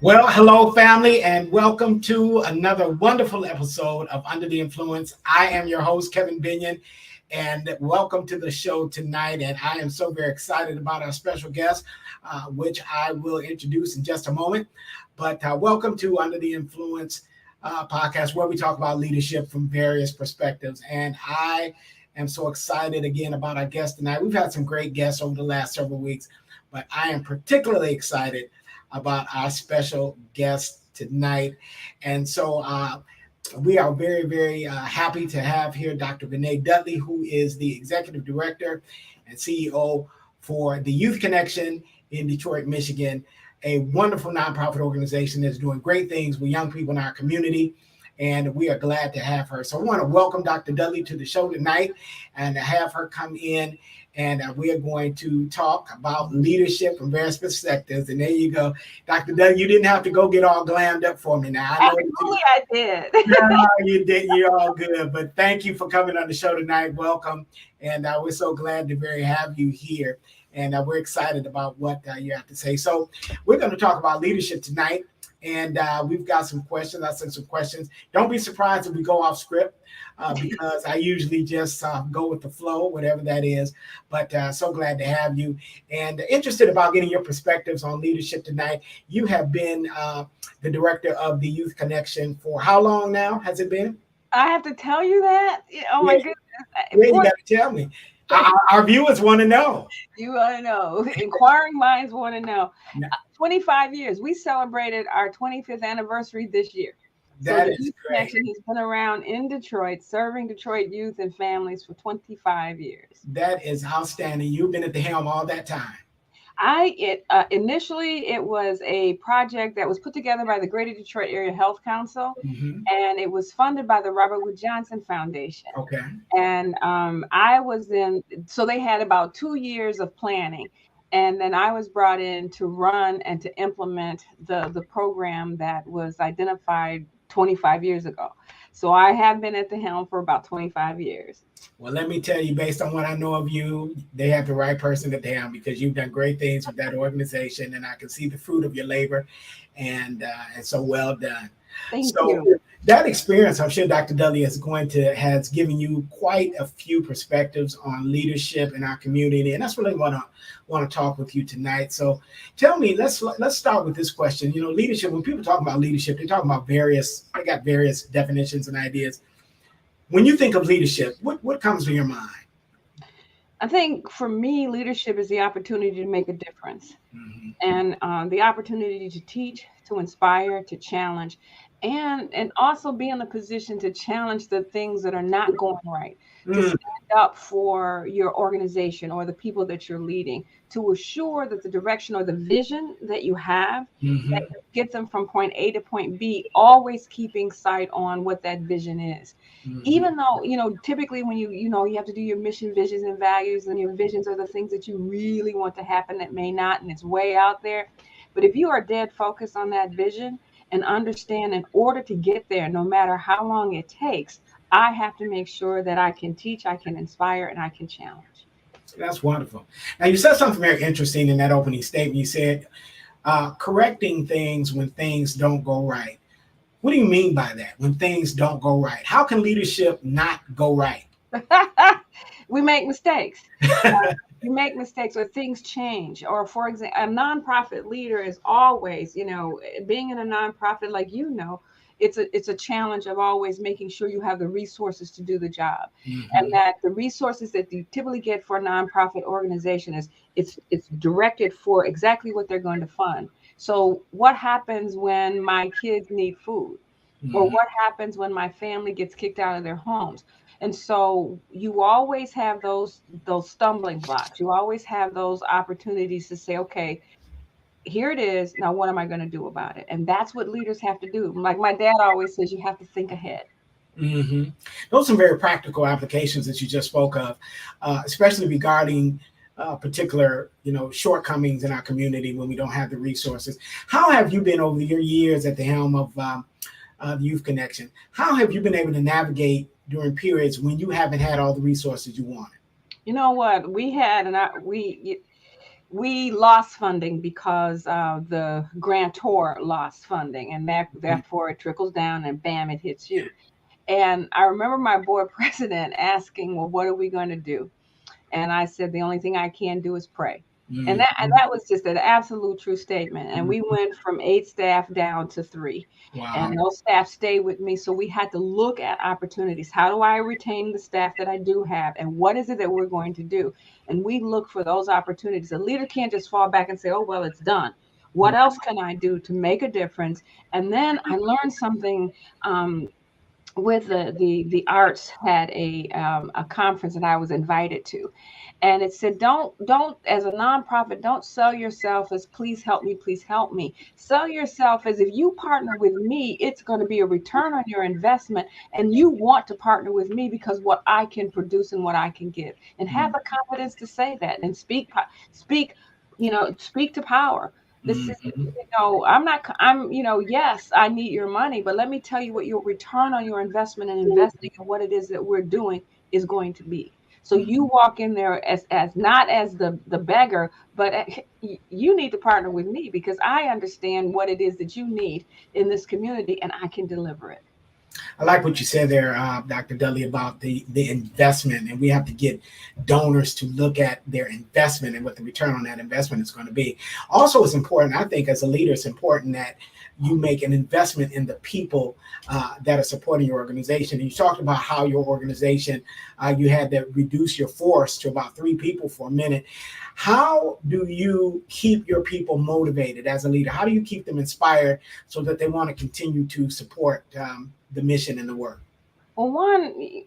Well, hello, family, and welcome to another wonderful episode of Under the Influence. I am your host, Kevin Binion, and welcome to the show tonight. And I am so very excited about our special guest, which I will introduce in just a moment. But welcome to Under the Influence podcast, where we talk about leadership from various perspectives. And I am so excited again about our guest tonight. We've had some great guests over the last several weeks, but I am particularly excited about our special guest tonight. And so we are very, very happy to have here Dr. Grenae Dudley, who is the Executive Director and CEO for the Youth Connection in Detroit, Michigan, a wonderful nonprofit organization that's doing great things with young people in our community. And we are glad to have her. So I want to welcome Dr. Dudley to the show tonight and have her come in. And we are going to talk about leadership from various perspectives. And there you go. Dr. Dudley, you didn't have to go get all glammed up for me now. I did. No, you did. You're all good. But thank you for coming on the show tonight. Welcome. And we're so glad to have you here. And we're excited about what you have to say. So we're going to talk about leadership tonight. And we've got some questions. I sent some questions. Don't be surprised if we go off script because I usually just go with the flow, whatever that is. But so glad to have you and interested about getting your perspectives on leadership tonight. You have been the director of the Youth Connection for how long now has it been? I have to tell you that? Oh, my goodness. Yeah, you got to tell me. Our viewers want to know. You want to know. Inquiring minds want to know. 25 years. We celebrated our 25th anniversary this year. That so is Youth great. Connection has been around in Detroit, serving Detroit youth and families for 25 years. That is outstanding. You've been at the helm all that time. Initially, it was a project that was put together by the Greater Detroit Area Health Council, and it was funded by the Robert Wood Johnson Foundation. Okay. And I was so they had about 2 years of planning. And then I was brought in to run and to implement the program that was identified 25 years ago. So I have been at the helm for about 25 years. Well, let me tell you, based on what I know of you, they have the right person at the helm because you've done great things with that organization, and I can see the fruit of your labor, and so well done. Thank you. That experience, I'm sure Dr. Dudley has given you quite a few perspectives on leadership in our community, and that's really what I want to talk with you tonight. So tell me, let's start with this question. You know, leadership, when people talk about leadership, they talk about they got various definitions and ideas. When you think of leadership, what comes to your mind? I think for me, leadership is the opportunity to make a difference, and the opportunity to teach, to inspire, to challenge, and also be in a position to challenge the things that are not going right, to stand up for your organization or the people that you're leading, to assure that the direction or the vision that you have, that get them from point A to point B, always keeping sight on what that vision is. Even though, typically when you have to do your mission, visions, and values, and your visions are the things that you really want to happen that may not, and it's way out there. But if you are dead focused on that vision and understand in order to get there, no matter how long it takes, I have to make sure that I can teach, I can inspire, and I can challenge. That's wonderful. Now, you said something very interesting in that opening statement. You said correcting things when things don't go right. What do you mean by that, when things don't go right? How can leadership not go right? We make mistakes. You make mistakes or things change. Or, for example, a nonprofit leader is always, being in a nonprofit, like, it's a challenge of always making sure you have the resources to do the job. And that the resources that you typically get for a nonprofit organization it's directed for exactly what they're going to fund. So what happens when my kids need food? Or what happens when my family gets kicked out of their homes? And so you always have those stumbling blocks. You always have those opportunities to say, okay, here it is. Now, what am I going to do about it? And that's what leaders have to do. Like my dad always says, you have to think ahead. Mm-hmm. Those are some very practical applications that you just spoke of, especially regarding particular, shortcomings in our community when we don't have the resources. How have you been over your years at the helm of the Youth Connection? How have you been able to navigate during periods when you haven't had all the resources you wanted? You know what? We lost funding because the grantor lost funding, and therefore it trickles down, and bam, it hits you. And I remember my board president asking, "Well, what are we going to do?" And I said, the only thing I can do is pray. And that was just an absolute true statement. And we went from 8 staff down to 3. Wow. And those staff stayed with me. So we had to look at opportunities. How do I retain the staff that I do have? And what is it that we're going to do? And we look for those opportunities. A leader can't just fall back and say, oh, well, it's done. What else can I do to make a difference? And then I learned something with the arts had a conference that I was invited to, and it said don't as a nonprofit, don't sell yourself as please help me. Sell yourself as, if you partner with me, it's going to be a return on your investment, and you want to partner with me because what I can produce and what I can give, and have the confidence to say that, and speak speak to power. This is, Mm-hmm. yes, I need your money, but let me tell you what your return on your investment and investing and what it is that we're doing is going to be. So you walk in there as not as the beggar, but you need to partner with me because I understand what it is that you need in this community, and I can deliver it. I like what you said there, Dr. Dudley, about the investment, and we have to get donors to look at their investment and what the return on that investment is going to be. Also, it's important, I think, as a leader, it's important that you make an investment in the people that are supporting your organization. And you talked about how your organization, you had to reduce your force to about 3 people for a minute. How do you keep your people motivated as a leader? How do you keep them inspired so that they want to continue to support the mission and the work? Well, one,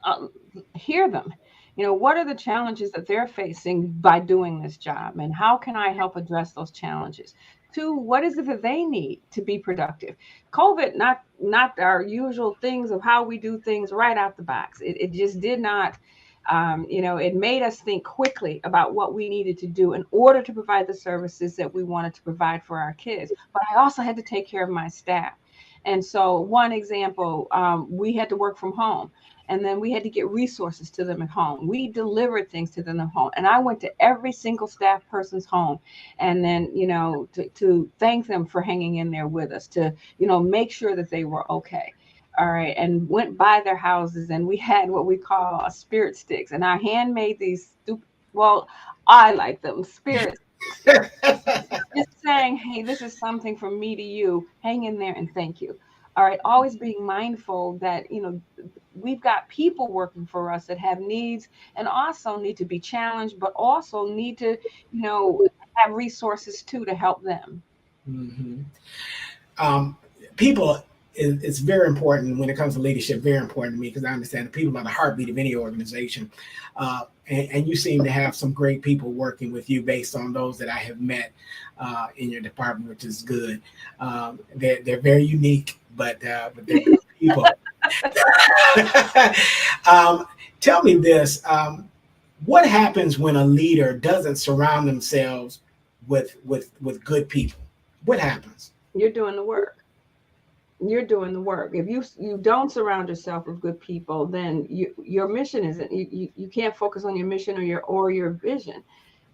uh, hear them. What are the challenges that they're facing by doing this job, and how can I help address those challenges? Two, what is it that they need to be productive? COVID, not our usual things of how we do things right out the box. It just did not. It made us think quickly about what we needed to do in order to provide the services that we wanted to provide for our kids. But I also had to take care of my staff. And so, one example, we had to work from home, and then we had to get resources to them at home. We delivered things to them at home, and I went to every single staff person's home, and then to thank them for hanging in there with us, to make sure that they were okay. All right, and went by their houses, and we had what we call a spirit sticks, and I handmade these stupid. Well, I like them spirit sticks, just saying, hey, this is something from me to you. Hang in there and thank you. All right. Always being mindful that, we've got people working for us that have needs and also need to be challenged, but also need to, have resources too to help them. Mhm. um, People, it's very important when it comes to leadership, very important to me because I understand the people are the heartbeat of any organization. And you seem to have some great people working with you based on those that I have met in your department, which is good. They're very unique, but they're good people. um, Tell me this. What happens when a leader doesn't surround themselves with good people? What happens? You're doing the work. You're doing the work. If you don't surround yourself with good people, then your mission isn't. You can't focus on your mission or your vision.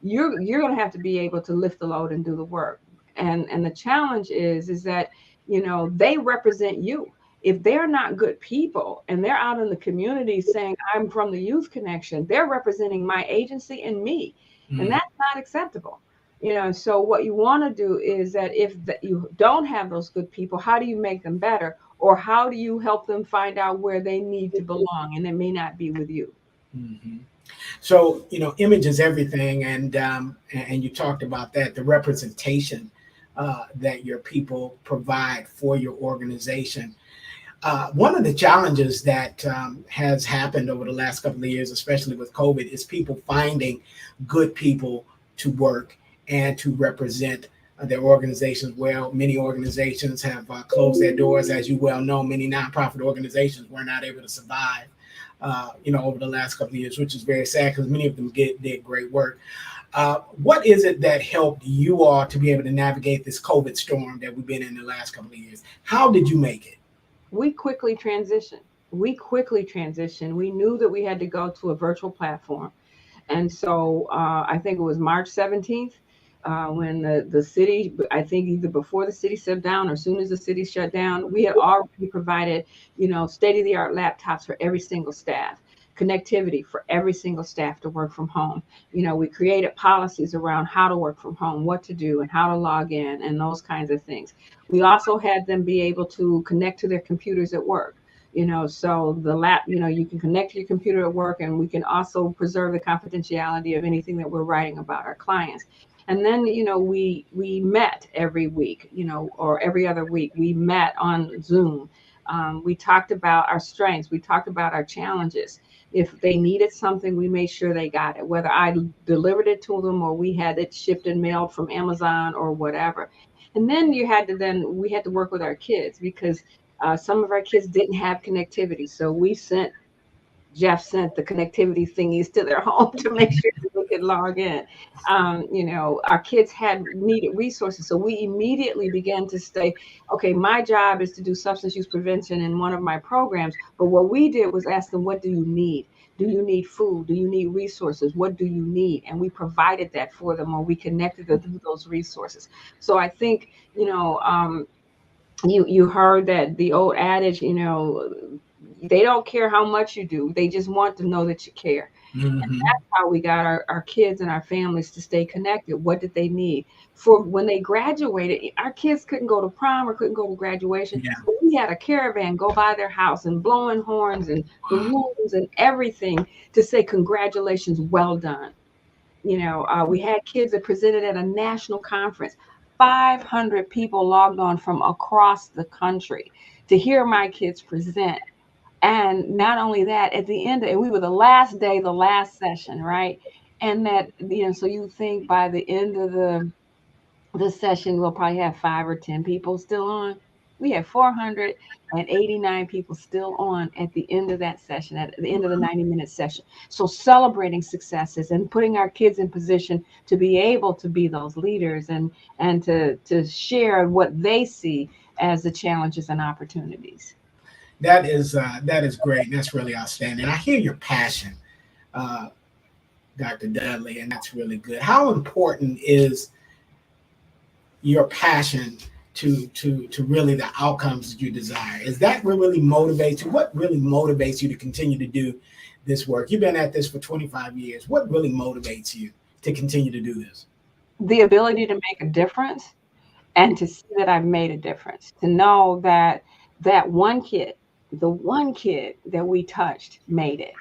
You're going to have to be able to lift the load and do the work. And the challenge is that they represent you. If they're not good people and they're out in the community saying, I'm from the Youth Connection, they're representing my agency and me, and Mm, that's not acceptable. So what you want to do is that if you don't have those good people, how do you make them better, or how do you help them find out where they need to belong, and it may not be with you. mhm. So image is everything, and you talked about that, the representation that your people provide for your organization. One of the challenges that has happened over the last couple of years, especially with COVID, is people finding good people to work and to represent their organizations well. Many organizations have closed their doors. As you well know, many nonprofit organizations were not able to survive, over the last couple of years, which is very sad because many of them did great work. What is it that helped you all to be able to navigate this COVID storm that we've been in the last couple of years? How did you make it? We quickly transitioned. We knew that we had to go to a virtual platform. And so I think it was March 17th when the city, I think either before the city shut down or as soon as the city shut down, we had already provided, state-of-the-art laptops for every single staff, connectivity for every single staff to work from home. We created policies around how to work from home, what to do, and how to log in, and those kinds of things. We also had them be able to connect to their computers at work. So you can connect to your computer at work, and we can also preserve the confidentiality of anything that we're writing about our clients. And then, we met every week, or every other week. We met on Zoom. We talked about our strengths. We talked about our challenges. If they needed something, we made sure they got it, whether I delivered it to them or we had it shipped and mailed from Amazon or whatever. And then we had to work with our kids because some of our kids didn't have connectivity. So Jeff sent the connectivity thingies to their home to make sure that they could log in. Our kids had needed resources. So we immediately began to say, okay, my job is to do substance use prevention in one of my programs. But what we did was ask them, what do you need? Do you need food? Do you need resources? What do you need? And we provided that for them, or we connected them through those resources. So I think, you heard that the old adage, they don't care how much you do. They just want to know that you care. And Mm-hmm. that's how we got our kids and our families to stay connected. What did they need? For when they graduated, our kids couldn't go to prom or couldn't go to graduation. Yeah. So we had a caravan go by their house and blowing horns and balloons and everything to say, congratulations, well done. We had kids that presented at a national conference. 500 people logged on from across the country to hear my kids present. And not only that, at the end, and we were the last day, the last session, right? And that, so you think by the end of the session, we'll probably have 5 or 10 people still on. We had 489 people still on at the end of that session, at the end of the 90-minute session. So celebrating successes and putting our kids in position to be able to be those leaders and to share what they see as the challenges and opportunities. That is great. That's really outstanding. I hear your passion, uh, Dr. Dudley, and that's really good. How important is your passion to really the outcomes that you desire? Is that what really motivates you? What really motivates you to continue to do this work? You've been at this for 25 years. What really motivates you to continue to do this? The ability to make a difference and to see that I've made a difference, to know that that one kid, the one kid that we touched made it.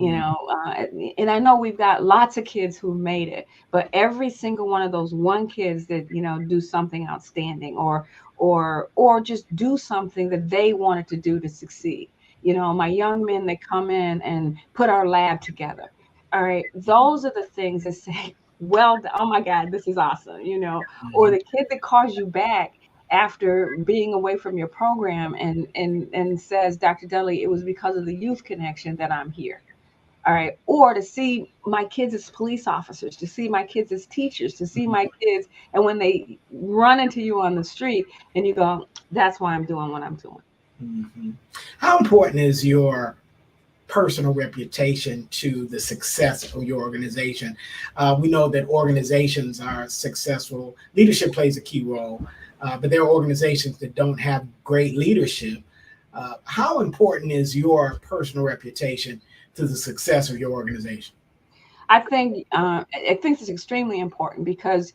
And I know we've got lots of kids who made it, but every single one of those one kids that do something outstanding, or just do something that they wanted to do to succeed. My young men that come in and put our lab together. All right, those are the things that say, well, oh my God, this is awesome. Or Mhm. the kid that calls you back after being away from your program and says, Dr. Dudley, it was because of the youth connection that I'm here. All right. Or to see my kids as police officers, to see my kids as teachers, to see my kids. And when they run into you on the street and you go, that's why I'm doing what I'm doing. Mhm. How important is your personal reputation to the success of your organization? We know that organizations are successful. Leadership plays a key role, but there are organizations that don't have great leadership. How important is your personal reputation to the success of your organization? I think it's extremely important because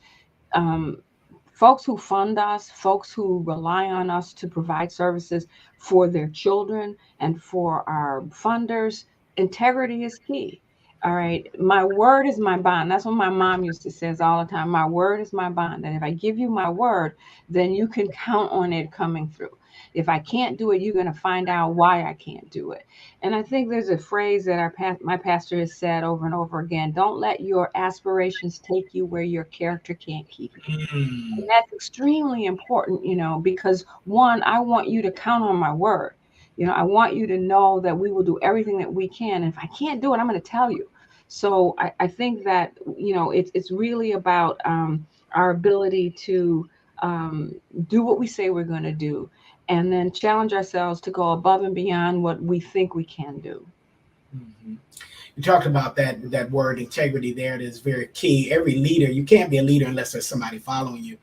um, folks who fund us, folks who rely on us to provide services for their children and for our funders, integrity is key. All right. My word is my bond. That's what my mom used to say all the time. My word is my bond. And if I give you my word, then you can count on it coming through. If I can't do it, you're going to find out why I can't do it. And I think there's a phrase that my pastor has said over and over again: don't let your aspirations take you where your character can't keep you. And Mm, that's extremely important, because one, I want you to count on my word. I want you to know that we will do everything that we can. And if I can't do it, I'm going to tell you. So I think that, it's really about our ability to um, do what we say we're going to do, and then challenge ourselves to go above and beyond what we think we can do. mhm. You talked about that word integrity there. It is very key. Every leader, you can't be a leader unless there's somebody following you.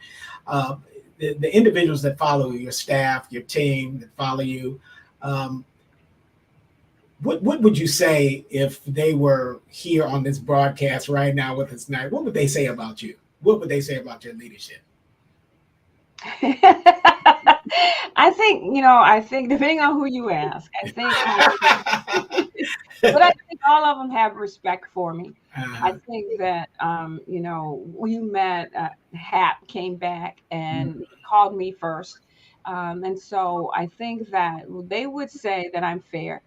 Uh, the individuals that follow you, your staff, your team that follow you, um, what would you say if they were here on this broadcast right now with us tonight? What would they say about you? What would they say about your leadership? I think depending on who you ask, I think, but I think all of them have respect for me. I Uh, think that, we met, Hap came back and he called me first. And so I think that they would say that I'm fair.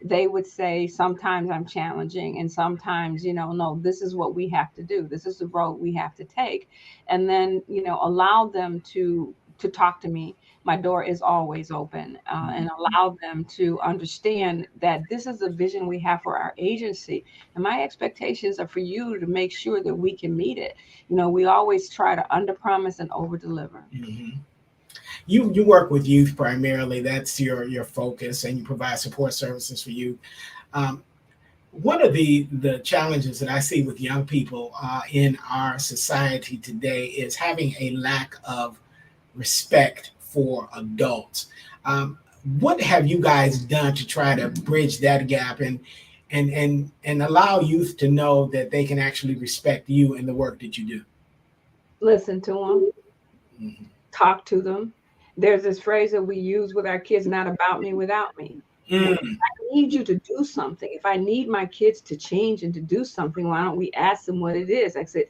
They would say sometimes I'm challenging, and sometimes, no, this is what we have to do. This is the road we have to take. And then, allow them to talk to me. My door is always open, and allow them to understand that this is the vision we have for our agency. And my expectations are for you to make sure that we can meet it. We always try to under promise and over deliver. mhm. You work with youth primarily. That's your focus, and you provide support services for youth. Um, one of the challenges that I see with young people in our society today is having a lack of respect for adults. Um, what have you guys done to try to bridge that gap and allow youth to know that they can actually respect you and the work that you do? Listen to them, Mhm. talk to them. There's this phrase that we use with our kids: not about me, without me. If Mm, I need you to do something, if I need my kids to change and to do something, why don't we ask them what it is? I said,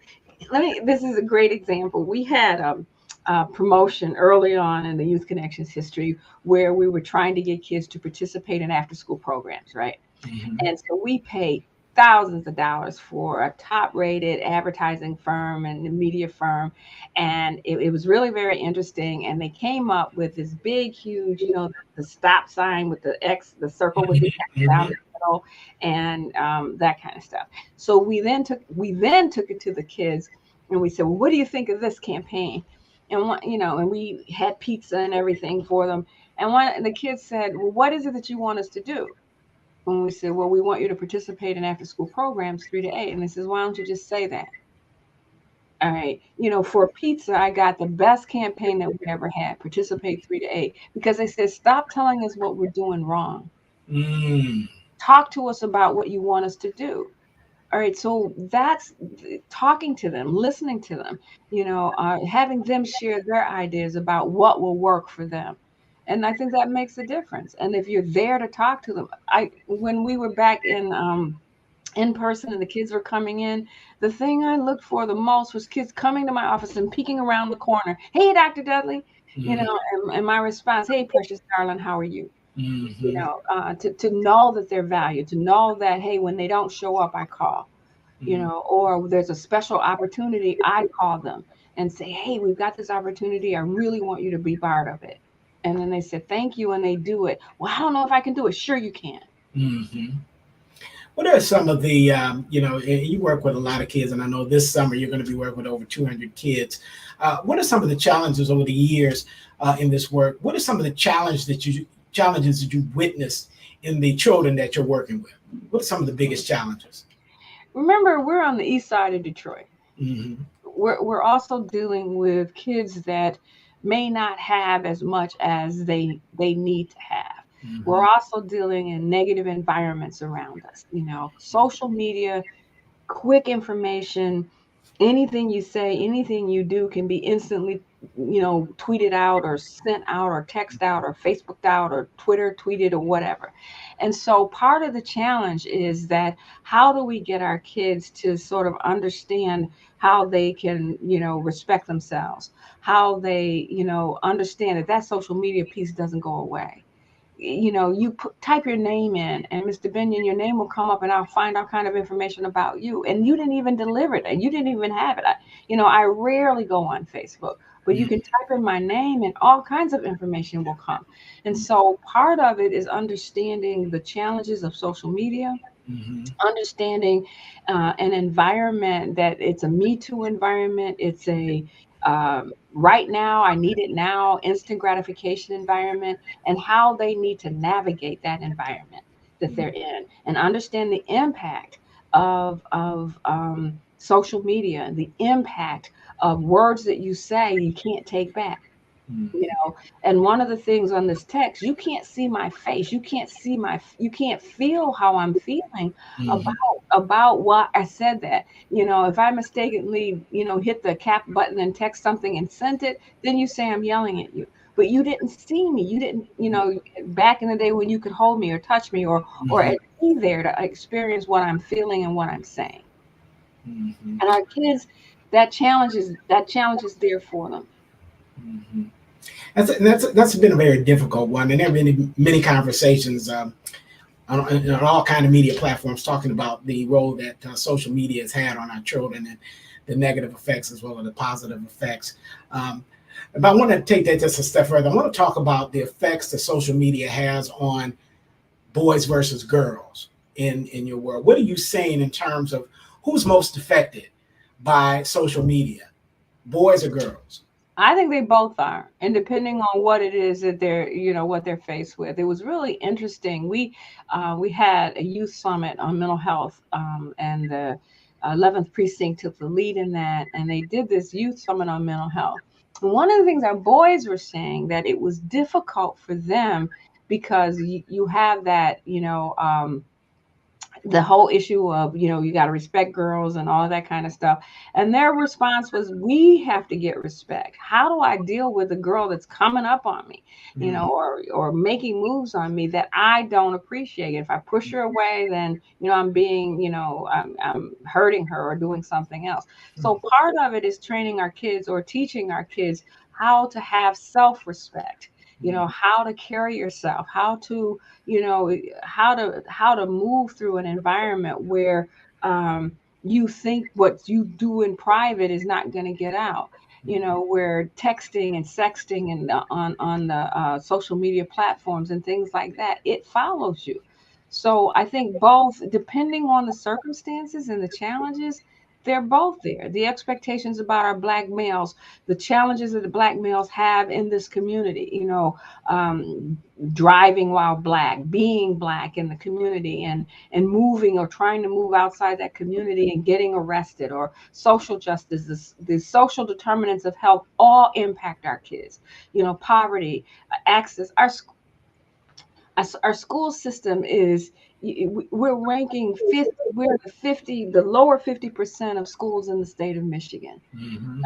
this is a great example. We had a promotion early on in the Youth Connections history where we were trying to get kids to participate in after school programs, right? mhm, And so we paid thousands of dollars for a top rated advertising firm and a media firm. And it was really very interesting. And they came up with this big, huge, the stop sign with the X, the circle with the X down mhm, the middle, and that kind of stuff. So we then took it to the kids, and we said, well, what do you think of this campaign? And we had pizza and everything for them. And one the kids said, well, what is it that you want us to do? When we said, well, we want you to participate in after school programs 3 to 8. And they says, why don't you just say that? All right. For pizza, I got the best campaign that we ever had: participate 3 to 8. Because they said, stop telling us what we're doing wrong. mm, Talk to us about what you want us to do. All right. So that's talking to them, listening to them, having them share their ideas about what will work for them. And I think that makes a difference. And if you're there to talk to them, when we were back in person and the kids were coming in, the thing I looked for the most was kids coming to my office and peeking around the corner. Hey, Dr. Dudley, mm, and my response, hey, precious darling, how are you? mhm, To know that they're valued, to know that, hey, when they don't show up, I call, mm. or there's a special opportunity, I call them and say, hey, we've got this opportunity. I really want you to be part of it. And then they said, thank you. And they do it. Well, I don't know if I can do it. Sure, you can. Mhm. What are some of the, you work with a lot of kids, and I know this summer you're going to be working with over 200 kids. What are some of the challenges over the years in this work? What are some of the challenges that you witnessed in the children that you're working with? What are some of the biggest challenges? Remember, we're on the east side of Detroit. Hmm. We're also dealing with kids that may not have as much as they need to have. We're Hmm. also dealing in negative environments around us. Social media, quick information, anything you say, anything you do can be instantly tweeted out or sent out or text out or Facebooked out or Twitter tweeted or whatever. And so part of the challenge is that how do we get our kids to sort of understand how they can, respect themselves, how they, understand that social media piece doesn't go away. Type your name in, and Mr. Binion, your name will come up, and I'll find all kind of information about you. And you didn't even deliver it, and you didn't even have it. I rarely go on Facebook, but you can type in my name, and all kinds of information will come. And so part of it is understanding the challenges of social media, understanding an environment that it's a Me Too environment. It's a right now, I need it now, instant gratification environment, and how they need to navigate that environment that they're in, and understand the impact of social media, and the impact of words that you say you can't take back. And one of the things on this text, you can't see my face, you can't feel how I'm feeling about what I said. That if I mistakenly hit the cap button and text something and sent it, then you say I'm yelling at you, but you didn't see me, you didn't, back in the day when you could hold me or touch me, or be there to experience what I'm feeling and what I'm saying. And our kids, that challenge is there for them. That's been a very difficult one, and there have been many conversations on all kind of media platforms talking about the role that social media has had on our children, and the negative effects as well as the positive effects. But I want to take that just a step further. I want to talk about the effects that social media has on boys versus girls in your world. What are you saying in terms of who's most affected by social media, boys or girls? I think they both are, and depending on what it is that what they're faced with. It was really interesting. We had a youth summit on mental health, and the 11th precinct took the lead in that, and they did this youth summit on mental health. And one of the things our boys were saying, that it was difficult for them because you have that, the whole issue of you got to respect girls and all of that kind of stuff, and their response was, we have to get respect. How do I deal with a girl that's coming up on me, or making moves on me that I don't appreciate? If I push her away, then I'm being, I'm hurting her or doing something else. So part of it is training our kids, or teaching our kids how to have self-respect, how to carry yourself, how to move through an environment where you think what you do in private is not going to get out. Where texting and sexting and on the social media platforms and things like that, it follows you. So I think both, depending on the circumstances and the challenges, they're both there. The expectations about our black males, the challenges that the black males have in this community, driving while black, being black in the community, and moving or trying to move outside that community and getting arrested, or social justice, the social determinants of health, all impact our kids. Poverty, access. Our school system is, we're ranking fifth. We're the lower 50% of schools in the state of Michigan.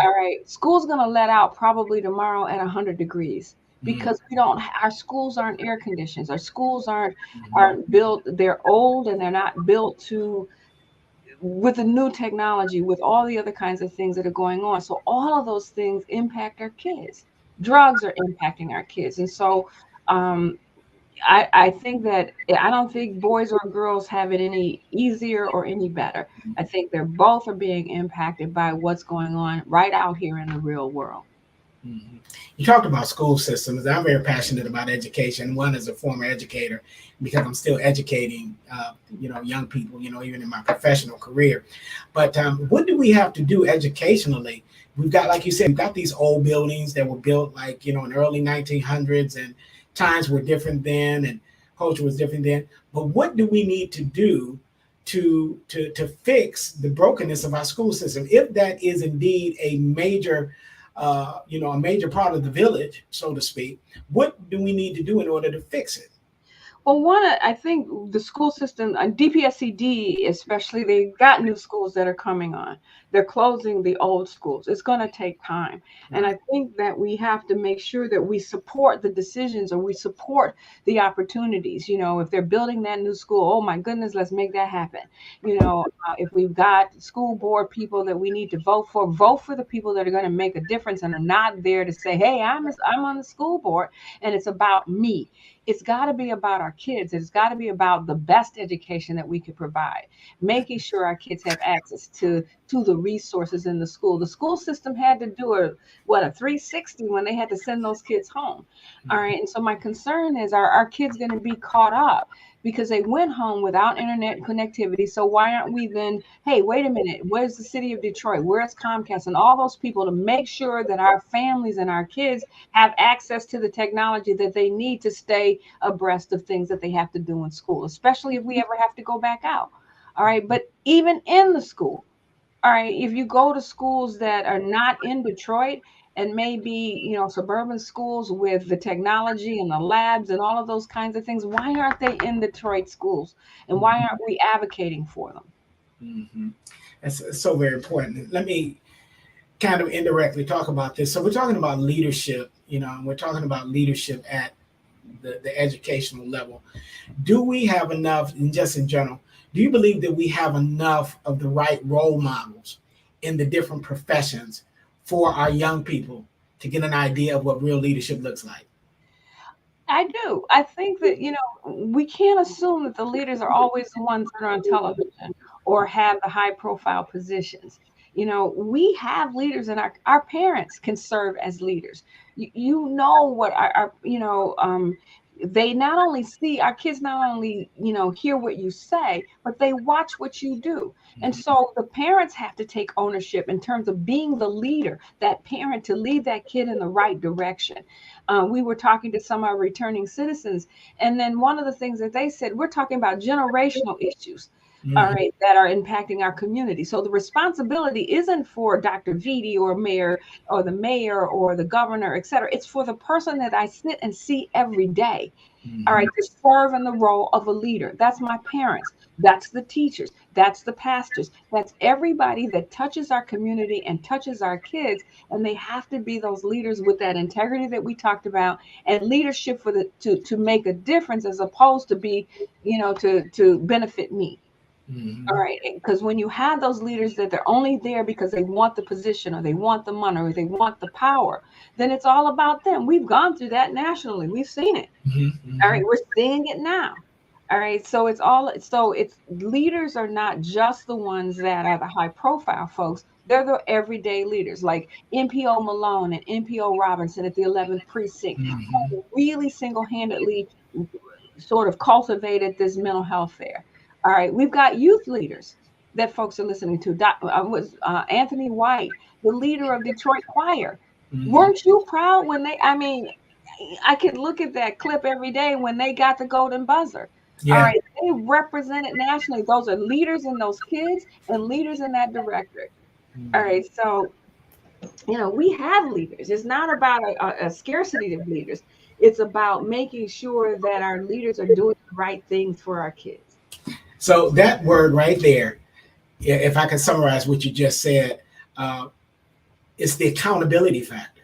All right, school's going to let out probably tomorrow at 100 degrees, because our schools aren't air conditioned. Our schools aren't built. They're old, and they're not built with the new technology, with all the other kinds of things that are going on. So all of those things impact our kids. Drugs are impacting our kids. And so I think that, I don't think boys or girls have it any easier or any better. I think they're both are being impacted by what's going on right out here in the real world. You talked about school systems. I'm very passionate about education. One, as a former educator, because I'm still educating, young people, even in my professional career. But what do we have to do educationally? We've got, like you said, we've got these old buildings that were built in the early 1900s, and times were different then, and culture was different then. But what do we need to do to fix the brokenness of our school system, if that is indeed a major a major part of the village, so to speak? What do we need to do in order to fix it? Well, I think the school system, DPSCD especially, they've got new schools that are coming on. they're closing the old schools. It's going to take time. And I think that we have to make sure that we support the decisions, or we support the opportunities. If they're building that new school, oh my goodness, let's make that happen. If we've got school board people that we need to vote for the people that are going to make a difference and are not there to say, hey, I'm on the school board and it's about me. It's got to be about our kids. It's got to be about the best education that we could provide, making sure our kids have access to the resources in the school. The school system had to do a 360 when they had to send those kids home. All right. And so my concern is, are our kids going to be caught up because they went home without internet connectivity? So why aren't we then, hey, wait a minute, where's the city of Detroit? Where's Comcast and all those people to make sure that our families and our kids have access to the technology that they need to stay abreast of things that they have to do in school, especially if we ever have to go back out. All right. But even in the school, all right, if you go to schools that are not in Detroit and maybe, suburban schools with the technology and the labs and all of those kinds of things, why aren't they in Detroit schools? And why aren't we advocating for them? Mm-hmm. That's so very important. Let me kind of indirectly talk about this. So we're talking about leadership, and we're talking about leadership at the educational level. Do we have enough, and just in general, do you believe that we have enough of the right role models in the different professions for our young people to get an idea of what real leadership looks like? I do. I think that, we can't assume that the leaders are always the ones that are on television or have the high profile positions. We have leaders, and our parents can serve as leaders. What they not only see, our kids not only, hear what you say, but they watch what you do. And so the parents have to take ownership in terms of being the leader, that parent, to lead that kid in the right direction. We were talking to some of our returning citizens, and then one of the things that they said, we're talking about generational issues. All right, that are impacting our community. So the responsibility isn't for Dr. Vitti or the mayor or the governor, et cetera. It's for the person that I sit and see every day. All right, to serve in the role of a leader. That's my parents. That's the teachers. That's the pastors. That's everybody that touches our community and touches our kids. And they have to be those leaders with that integrity that we talked about, and leadership to make a difference, as opposed to be, to benefit me. All right. Because when you have those leaders that they're only there because they want the position, or they want the money, or they want the power, then it's all about them. We've gone through that nationally. We've seen it. All right. We're seeing it now. All right. So it's leaders are not just the ones that are the high profile folks. They're the everyday leaders, like NPO Malone and NPO Robinson at the 11th precinct, who really single-handedly sort of cultivated this mental health fair. All right, we've got youth leaders that folks are listening to. Was Anthony White, the leader of Detroit Choir. Weren't you proud when I could look at that clip every day when they got the golden buzzer. All Yeah. right, they represented nationally. Those are leaders in those kids and leaders in that director. All right, so we have leaders. It's not about a scarcity of leaders. It's about making sure that our leaders are doing the right things for our kids. So that word right there, if I can summarize what you just said, it's the accountability factor.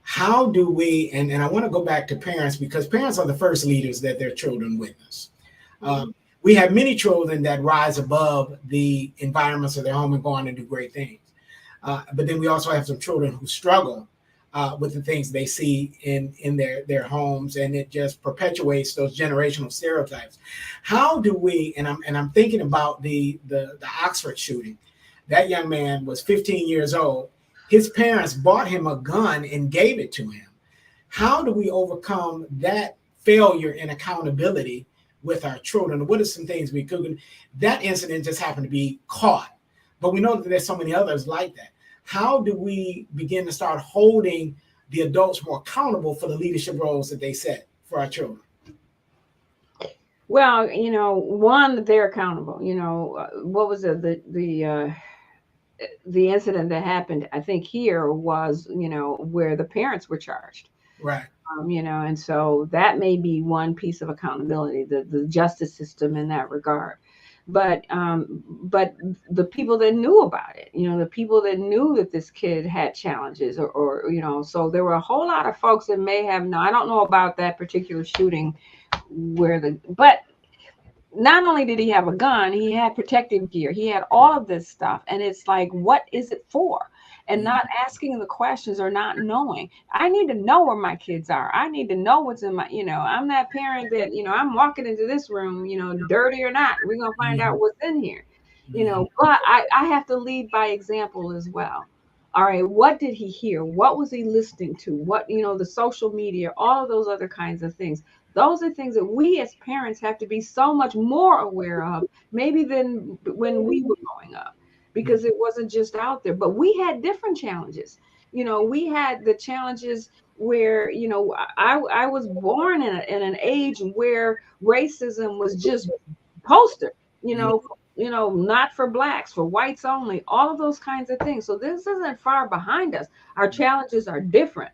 How do we, and I want to go back to parents, because parents are the first leaders that their children witness. We have many children that rise above the environments of their home and go on and do great things. But then we also have some children who struggle with the things they see in their homes, and it just perpetuates those generational stereotypes. How do we? And I'm thinking about the Oxford shooting. That young man was 15 years old. His parents bought him a gun and gave it to him. How do we overcome that failure in accountability with our children? What are some things we could? That incident just happened to be caught, but we know that there's so many others like that. How do we begin to start holding the adults more accountable for the leadership roles that they set for our children? Well, one, they're accountable. What was it? The incident that happened, I think here was, where the parents were charged. Right. And so that may be one piece of accountability, the justice system in that regard. but the people that knew about it, the people that knew that this kid had challenges, or so there were a whole lot of folks that may have known. I don't know about that particular shooting but not only did he have a gun, he had protective gear. He had all of this stuff. And it's like, what is it for? And not asking the questions or not knowing. I need to know where my kids are. I need to know what's in I'm that parent that, I'm walking into this room, dirty or not. We're going to find out what's in here. But I have to lead by example as well. All right, what did he hear? What was he listening to? What, the social media, all of those other kinds of things. Those are things that we as parents have to be so much more aware of, maybe than when we were growing up, because it wasn't just out there. But we had different challenges. We had the challenges where, I was born in an age where racism was just poster, not for blacks, for whites only, all of those kinds of things. So this isn't far behind us. Our challenges are different.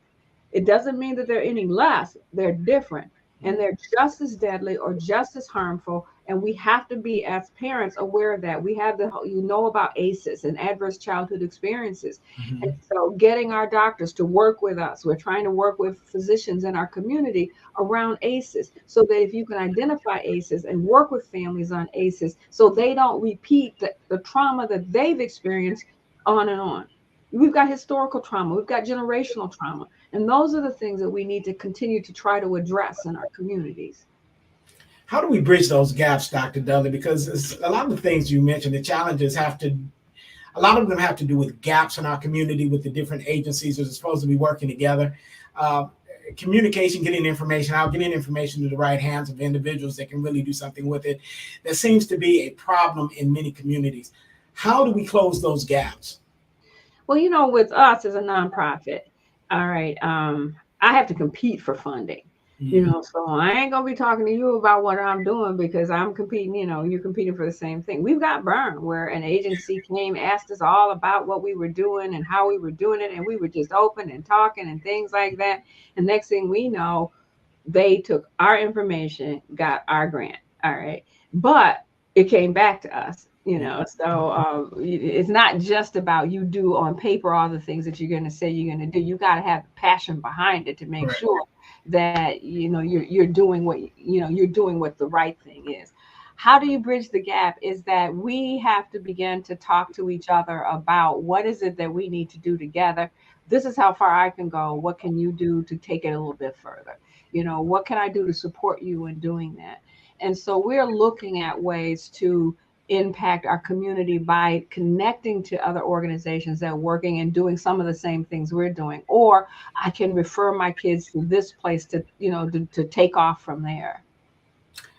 It doesn't mean that they're any less. They're different. And they're just as deadly or just as harmful. And we have to be, as parents, aware of that. We have about ACEs and adverse childhood experiences. And so getting our doctors to work with us, we're trying to work with physicians in our community around ACEs, so that if you can identify ACEs and work with families on ACEs, so they don't repeat the trauma that they've experienced on and on. We've got historical trauma. We've got generational trauma. And those are the things that we need to continue to try to address in our communities. How do we bridge those gaps, Dr. Dudley? Because a lot of the things you mentioned, the challenges a lot of them have to do with gaps in our community with the different agencies that are supposed to be working together. Communication, getting information out, getting information to the right hands of individuals that can really do something with it. That seems to be a problem in many communities. How do we close those gaps? Well, with us as a nonprofit, all right, I have to compete for funding. So I ain't gonna be talking to you about what I'm doing because I'm competing, you're competing for the same thing. We've got burned where an agency came, asked us all about what we were doing and how we were doing it, and we were just open and talking and things like that. And next thing we know, they took our information, got our grant. All right. But it came back to us, So it's not just about you do on paper all the things that you're going to say you're going to do. You got to have passion behind it to make sure that, you're doing you're doing what the right thing is. How do you bridge the gap is that we have to begin to talk to each other about what is it that we need to do together. This is how far I can go. What can you do to take it a little bit further? What can I do to support you in doing that? And so we're looking at ways to impact our community by connecting to other organizations that are working and doing some of the same things we're doing. Or I can refer my kids to this place to take off from there.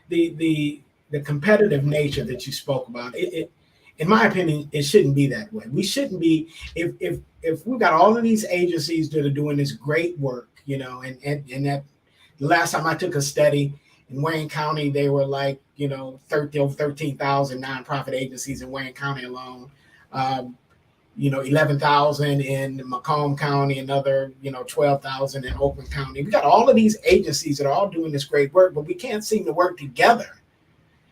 The competitive nature that you spoke about, in my opinion, it shouldn't be that way. We shouldn't be, if we've got all of these agencies that are doing this great work, and that the last time I took a study in Wayne County, they were like, 13,000 nonprofit agencies in Wayne County alone. 11,000 in Macomb County, another, 12,000 in Oakland County. We got all of these agencies that are all doing this great work, but we can't seem to work together.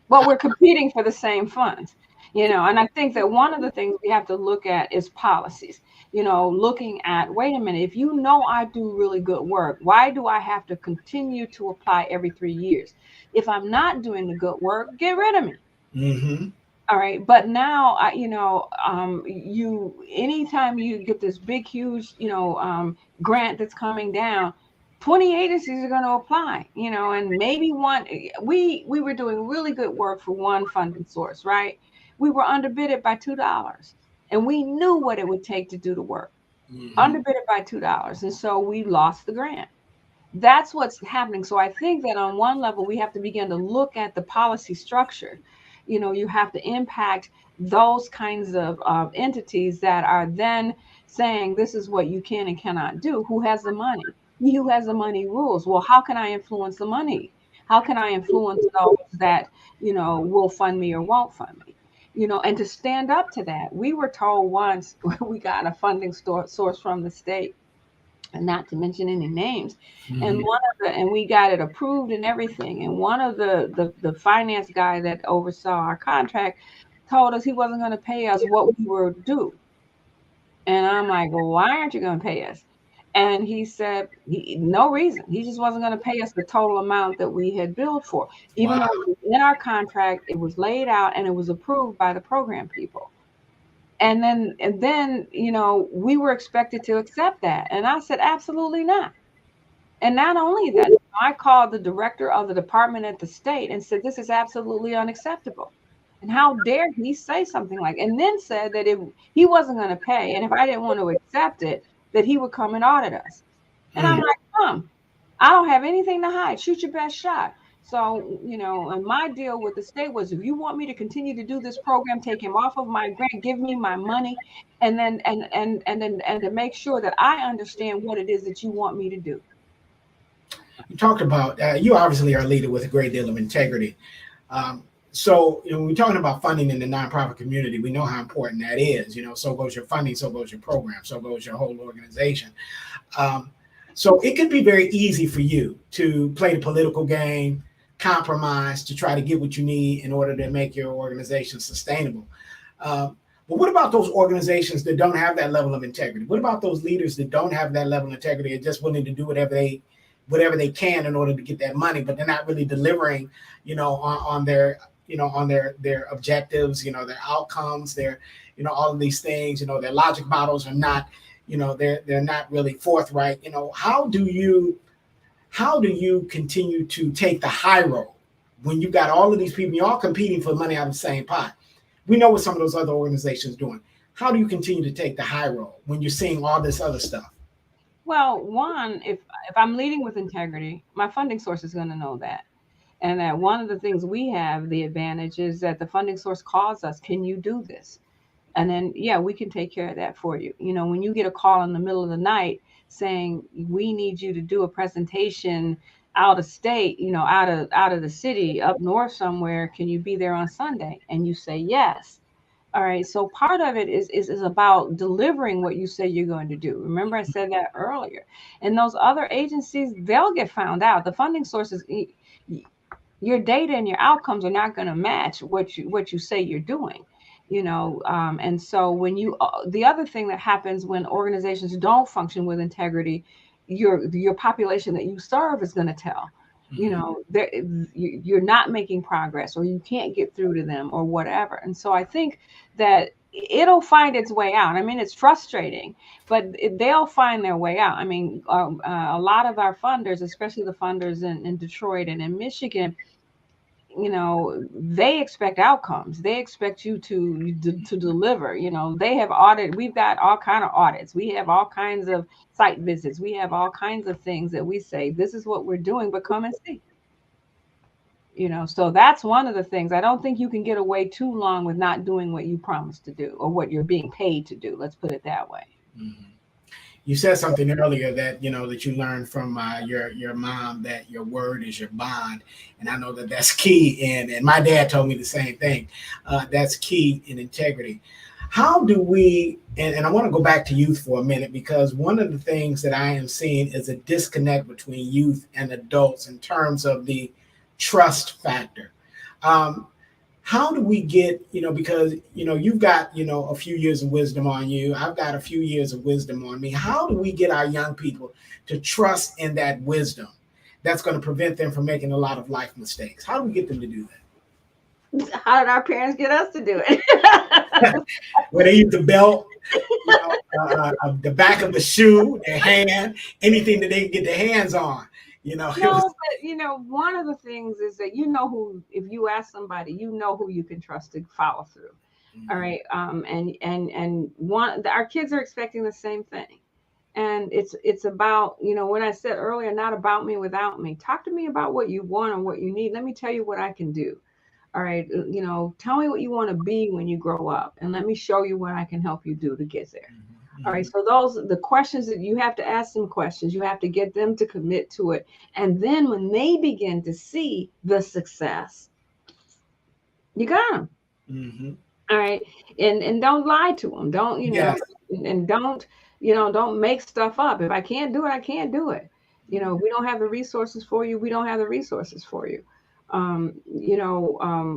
Well, we're competing for the same funds, and I think that one of the things we have to look at is policies, looking at, wait a minute, if I do really good work, why do I have to continue to apply every 3 years? If I'm not doing the good work, get rid of me. Mm-hmm. All right. But now, anytime you get this big, huge, grant that's coming down, 20 agencies are going to apply, and maybe we were doing really good work for one funding source, right? We were underbidded by $2 and we knew what it would take to do the work. Underbidded by $2. And so we lost the grant. That's what's happening. So I think that on one level, we have to begin to look at the policy structure. You have to impact those kinds of entities that are then saying, this is what you can and cannot do. Who has the money? He who has the money rules. Well, how can I influence the money? How can I influence those that, will fund me or won't fund me? And to stand up to that. We were told once we got a funding source from the state and not to mention any names. And Mhm. and we got it approved and everything. And one of the finance guy that oversaw our contract told us he wasn't going to pay us what we were due. And I'm like, well, why aren't you going to pay us? And he said, no reason. He just wasn't going to pay us the total amount that we had billed for, even Wow. though it was in our contract, it was laid out and it was approved by the program people. And then, we were expected to accept that. And I said, absolutely not. And not only that, I called the director of the department at the state and said, this is absolutely unacceptable. And how dare he say something like, and then said that if he wasn't going to pay, and if I didn't want to accept it, that he would come and audit us. And I'm Mm. like, I don't have anything to hide. Shoot your best shot. So, and my deal with the state was, if you want me to continue to do this program, take him off of my grant, give me my money, and then and to make sure that I understand what it is that you want me to do. You talked about you obviously are a leader with a great deal of integrity. Um, so when we're talking about funding in the nonprofit community, we know how important that is. So goes your funding, so goes your program, so goes your whole organization. Um, so it could be very easy for you to play the political game, compromise to try to get what you need in order to make your organization sustainable. But what about those organizations that don't have that level of integrity? What about those leaders that don't have that level of integrity and just willing to do whatever they can in order to get that money, but they're not really delivering, on their, their objectives, their outcomes, all of these things, their logic models are not, they're not really forthright. How do you continue to take the high road when you've got all of these people, you're all competing for money out of the same pot? We know what some of those other organizations doing. How do you continue to take the high road when you're seeing all this other stuff? Well, one, if I'm leading with integrity, my funding source is going to know that. And that one of the things we have the advantage is that the funding source calls us, can you do this? And then, yeah, we can take care of that for you. When you get a call in the middle of the night saying, we need you to do a presentation out of state, out of the city, up north somewhere, can you be there on Sunday? And you say yes. All right. So part of it is about delivering what you say you're going to do. Remember, I said that earlier. And those other agencies, they'll get found out. The funding sources, your data and your outcomes are not going to match what you say you're doing. And so when the other thing that happens when organizations don't function with integrity, your population that you serve is going to tell. You're not making progress, or you can't get through to them, or whatever. And so I think that it'll find its way out. I mean, it's frustrating, but they'll find their way out. I mean, a lot of our funders, especially the funders in Detroit and in Michigan, they expect outcomes. They expect you to deliver. They have audit. We've got all kind of audits. We have all kinds of site visits. We have all kinds of things that we say, this is what we're doing, but come and see. So that's one of the things. I don't think you can get away too long with not doing what you promised to do, or what you're being paid to do. Let's put it that way. Mhm. You said something earlier that that you learned from your mom, that your word is your bond, and I know that that's key. And my dad told me the same thing. That's key in integrity. How do we? And I want to go back to youth for a minute, because one of the things that I am seeing is a disconnect between youth and adults in terms of the trust factor. Um, how do we get, because you've got a few years of wisdom on you, I've got a few years of wisdom on me. How do we get our young people to trust in that wisdom that's going to prevent them from making a lot of life mistakes? How do we get them to do How did our parents get us to do it? that? Where they use the belt, the back of the shoe, their hand, anything that they can get their hands on. No, but one of the things is that who, if you ask somebody, who you can trust to follow through. All right. And our kids are expecting the same thing. And it's about, when I said earlier, not about me without me. Talk to me about what you want and what you need. Let me tell you what I can do. All right. Tell me what you want to be when you grow up, and let me show you what I can help you do to get there. All right. So the questions that you have to ask them questions, you have to get them to commit to it. And then when they begin to see the success, you got them. Mm-hmm. All right. And don't lie to them. Don't, Yes. and don't, don't make stuff up. If I can't do it, I can't do it. We don't have the resources for you. We don't have the resources for you.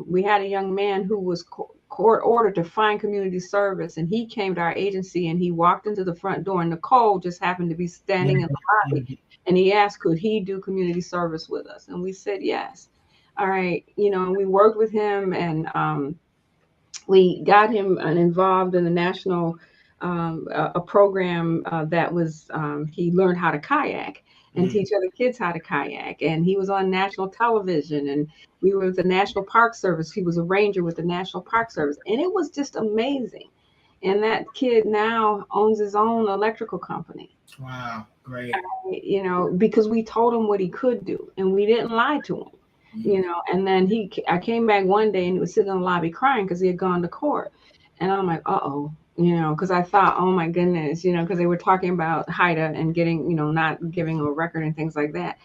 We had a young man who was court ordered to find community service, and he came to our agency and he walked into the front door, and Nicole just happened to be standing in the lobby, and he asked, could he do community service with us? And we said yes. All right, and we worked with him, and we got him involved in the national a program that was he learned how to kayak and teach other kids how to kayak, and he was on national television, and we were with the National Park Service. He was a ranger with the National Park Service, and it was just amazing. And that kid now owns his own electrical company. Wow, great. Because we told him what he could do, and we didn't lie to him. And then I came back one day and he was sitting in the lobby crying because he had gone to court. And I'm like, uh-oh, because I thought, oh my goodness, because they were talking about HIDA and getting, not giving a record and things like that.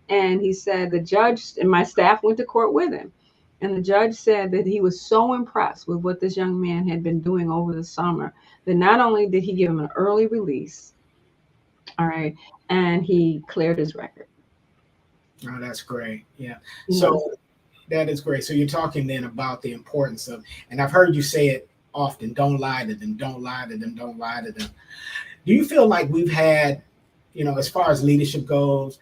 And he said the judge and my staff went to court with him. And the judge said that he was so impressed with what this young man had been doing over the summer that not only did he give him an early release, all right, and he cleared his record. Oh, that's great. Yeah. So that is great. So you're talking then about the importance of, and I've heard you say it often, don't lie to them, don't lie to them, don't lie to them. Do you feel like we've had, as far as leadership goes,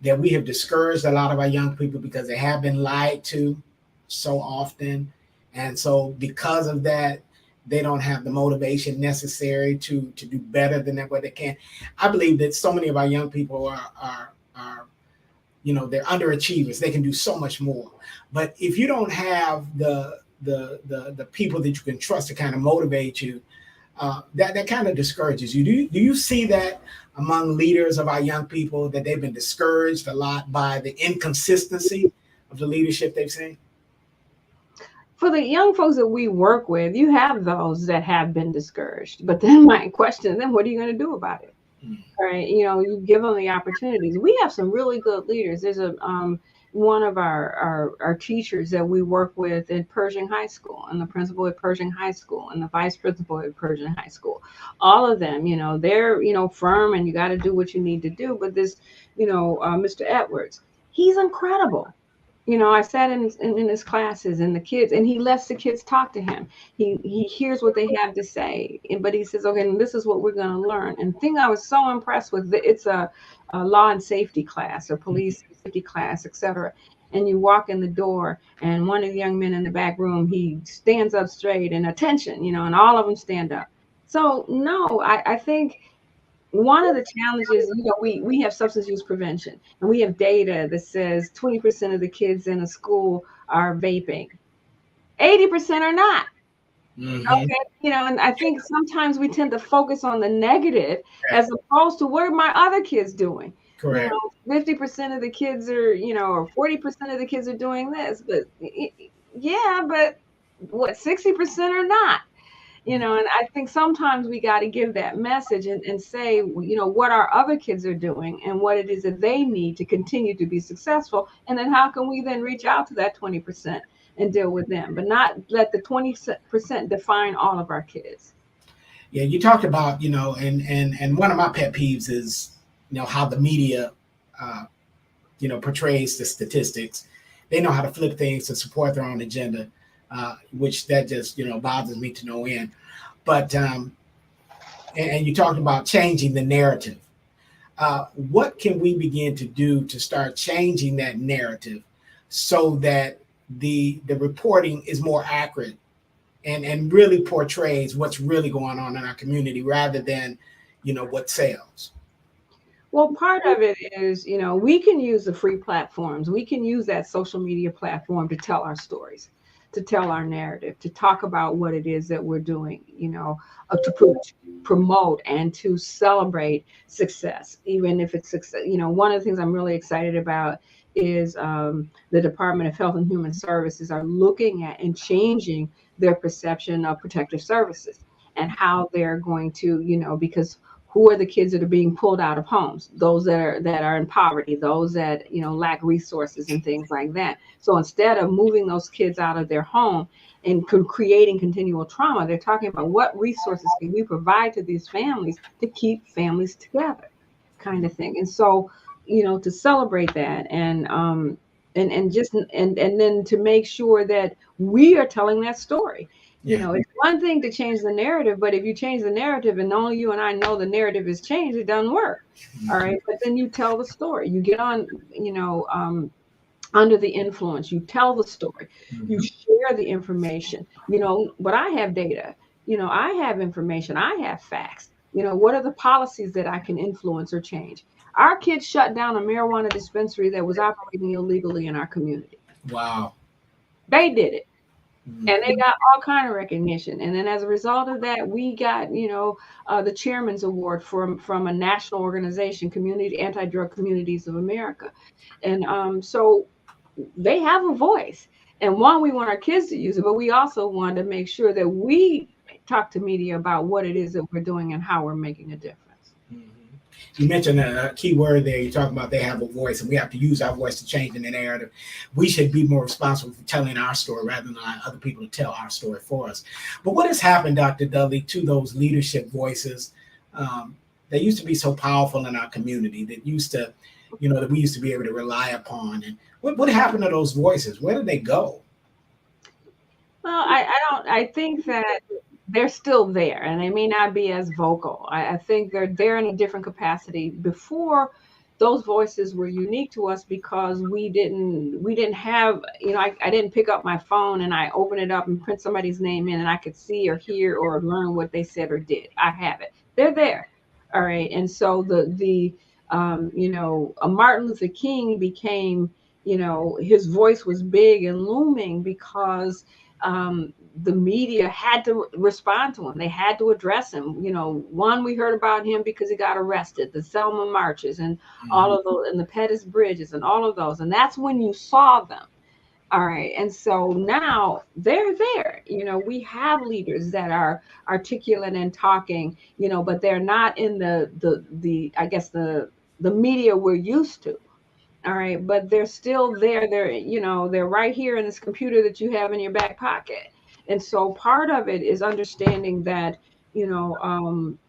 that we have discouraged a lot of our young people because they have been lied to so often? And so because of that, they don't have the motivation necessary to do better than what they can. I believe that so many of our young people are they're underachievers. They can do so much more. But if you don't have the people that you can trust to kind of motivate you, that kind of discourages you. Do you see that among leaders of our young people, that they've been discouraged a lot by the inconsistency of the leadership they've seen? For the young folks that we work with, you have those that have been discouraged. But then my question, then what are you going to do about it? All right, you give them the opportunities. We have some really good leaders. There's one of our teachers that we work with at Pershing High School, and the principal at Pershing High School, and the vice principal at Pershing High School. All of them, they're firm, and you got to do what you need to do. But this, Mr. Edwards, he's incredible. I sat in his classes, and the kids, and he lets the kids talk to him. He hears what they have to say, but he says, okay, and this is what we're going to learn. And the thing I was so impressed with, it's a law and safety class, or police safety class, etc. And you walk in the door, and one of the young men in the back room, he stands up straight, and attention, and all of them stand up. So no, I think one of the challenges, we have substance use prevention, and we have data that says 20% of the kids in a school are vaping. 80% are not. Okay. And I think sometimes we tend to focus on the negative as opposed to what are my other kids doing? Correct. 50% of the kids are, or 40% of the kids are doing this, but yeah, but what, 60% are not? And I think sometimes we got to give that message and say, what our other kids are doing and what it is that they need to continue to be successful. And then how can we then reach out to that 20% and deal with them, but not let the 20% define all of our kids. Yeah, you talked about, and one of my pet peeves is, how the media, portrays the statistics. They know how to flip things to support their own agenda. Which that just bothers me to no end. But and you talked about changing the narrative. What can we begin to do to start changing that narrative so that the reporting is more accurate and really portrays what's really going on in our community rather than what sells? Well, part of it is, we can use the free platforms. We can use that social media platform to tell our stories, to tell our narrative, to talk about what it is that we're doing, to promote and to celebrate success, even if it's success. One of the things I'm really excited about is the Department of Health and Human Services are looking at and changing their perception of protective services and how they're going to, because who are the kids that are being pulled out of homes, those that are in poverty, those that lack resources and things like that. So instead of moving those kids out of their home and creating continual trauma, they're talking about what resources can we provide to these families to keep families together, kind of thing. And so, to celebrate that, and just and then to make sure that we are telling that story. Yeah. It's one thing to change the narrative, but if you change the narrative and only you and I know the narrative has changed, it doesn't work. All right. But then you tell the story. You get on, under the influence, you tell the story, you Mhm. share the information. But I have data, I have information, I have facts. What are the policies that I can influence or change? Our kids shut down a marijuana dispensary that was operating illegally in our community. Wow. They did it. And they Mhm. got all kind of recognition. And then as a result of that, we got, the chairman's award from a national organization, Community Anti-Drug Communities of America. And so they have a voice. And one, we want our kids to use it, but we also want to make sure that we talk to media about what it is that we're doing and how we're making a difference. Mhm. You mentioned a key word there. You're talking about they have a voice, and we have to use our voice to change the narrative. We should be more responsible for telling our story rather than allowing other people to tell our story for us. But what has happened, Dr. Dudley, to those leadership voices that used to be so powerful in our community, that used to, that we used to be able to rely upon? And what happened to those voices? Where did they go? Well, I think that they're still there and they may not be as vocal. I think they're there in a different capacity. Before, those voices were unique to us because we didn't have, I didn't pick up my phone and I open it up and print somebody's name in and I could see or hear or learn what they said or did. I have it. They're there. All right. And so a Martin Luther King became, his voice was big and looming because the media had to respond to him. They had to address him. One, we heard about him because he got arrested, the Selma marches and all Mhm. of those, and the Pettus bridges and all of those. And that's when you saw them. All right. And so now they're there. We have leaders that are articulate and talking, but they're not in I guess the media we're used to. All right, but they're still there. They're right here in this computer that you have in your back pocket. And so part of it is understanding that, you know, um,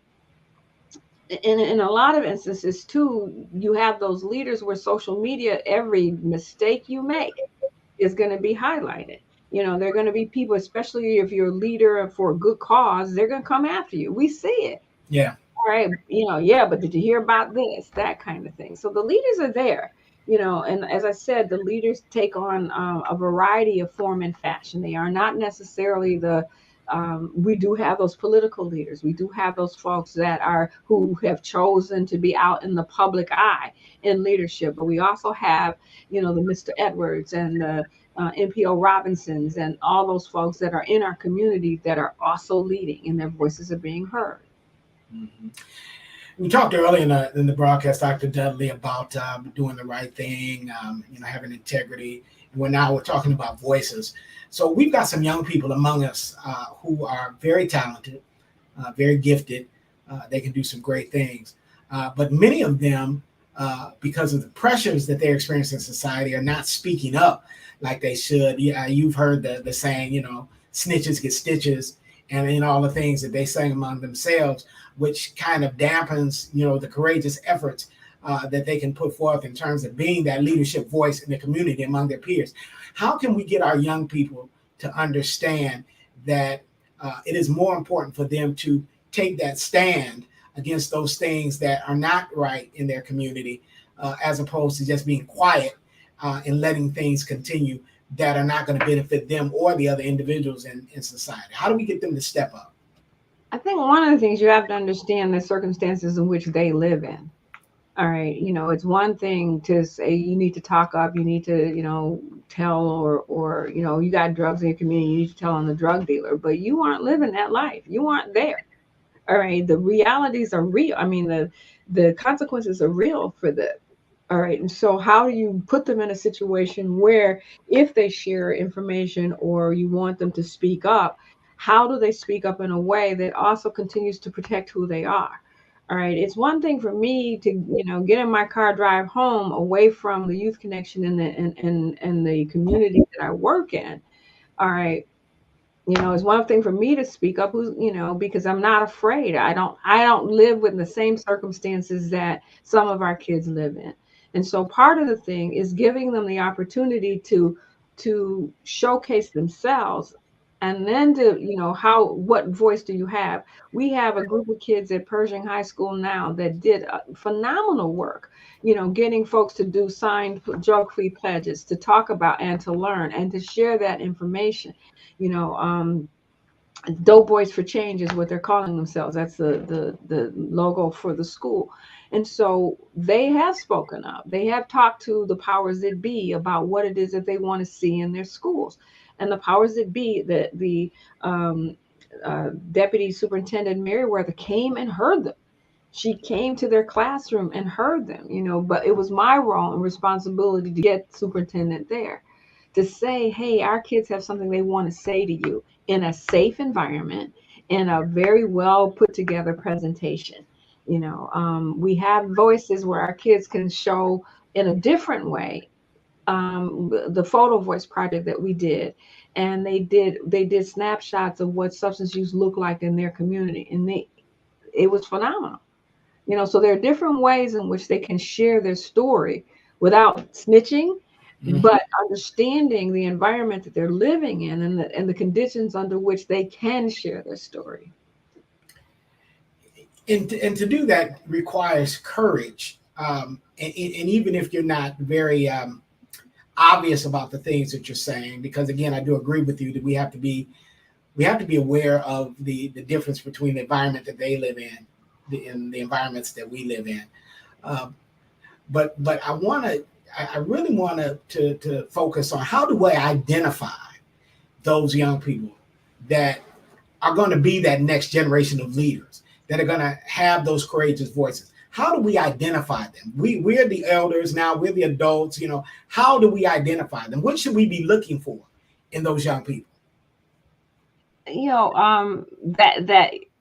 in a lot of instances too, you have those leaders where social media, every mistake you make is going to be highlighted. They're going to be people, especially if you're a leader for a good cause, they're going to come after you. We see it. Yeah. All right, yeah, but did you hear about this? That kind of thing. So the leaders are there, and as I said, the leaders take on a variety of form and fashion. They are not necessarily we do have those political leaders. We do have those folks that are who have chosen to be out in the public eye in leadership. But we also have, the Mr. Edwards and the NPO Robinsons and all those folks that are in our community that are also leading and their voices are being heard. Mhm. We talked earlier in the broadcast, Dr. Dudley, about doing the right thing, having integrity. And we're talking about voices. So we've got some young people among us who are very talented, very gifted. They can do some great things. But many of them, because of the pressures that they're experiencing in society, are not speaking up like they should. Yeah, you've heard the saying, snitches get stitches, and all the things that they say among themselves, which kind of dampens, the courageous efforts that they can put forth in terms of being that leadership voice in the community among their peers. How can we get our young people to understand that it is more important for them to take that stand against those things that are not right in their community, as opposed to just being quiet and letting things continue that are not going to benefit them or the other individuals in society? How do we get them to step up? I think one of the things you have to understand the circumstances in which they live in. All right, it's one thing to say you need to talk up, you need to, tell or you got drugs in your community, you need to tell on the drug dealer, but you aren't living that life. You aren't there. All right, the realities are real. I mean, the consequences are real for them. All right, and so how do you put them in a situation where if they share information or you want them to speak up, how do they speak up in a way that also continues to protect who they are? All right. It's one thing for me to, get in my car, drive home away from the youth connection and the community that I work in. All right. It's one thing for me to speak up, because I'm not afraid. I don't live with the same circumstances that some of our kids live in. And so part of the thing is giving them the opportunity to showcase themselves, and then to, what voice do you have? We have a group of kids at Pershing High School now that did phenomenal work, getting folks to do signed drug-free pledges, to talk about and to learn and to share that information. you know um Dope Boys for Change is what they're calling themselves. That's the logo for the school. And so they have spoken up. They have talked to the powers that be about what it is that they want to see in their schools. And the powers that be, the Deputy Superintendent Merriweather came and heard them. She came to their classroom and heard them, but it was my role and responsibility to get superintendent there to say, hey, our kids have something they want to say to you in a safe environment, in a very well put together presentation. We have voices where our kids can show in a different way. The photo voice project that we did, and they did snapshots of what substance use looked like in their community, and it was phenomenal. So there are different ways in which they can share their story without snitching, but understanding the environment that they're living in, and the conditions under which they can share their story. And to do that requires courage. And even if you're not very obvious about the things that you're saying, because again, I do agree with you that we have to be aware of the difference between the environment that they live in and the environments that we live in. But I really want to focus on, how do I identify those young people that are going to be that next generation of leaders, that are going to have those courageous voices? How do we identify them? We're the elders now, we're the adults, how do we identify them? What should we be looking for in those young people?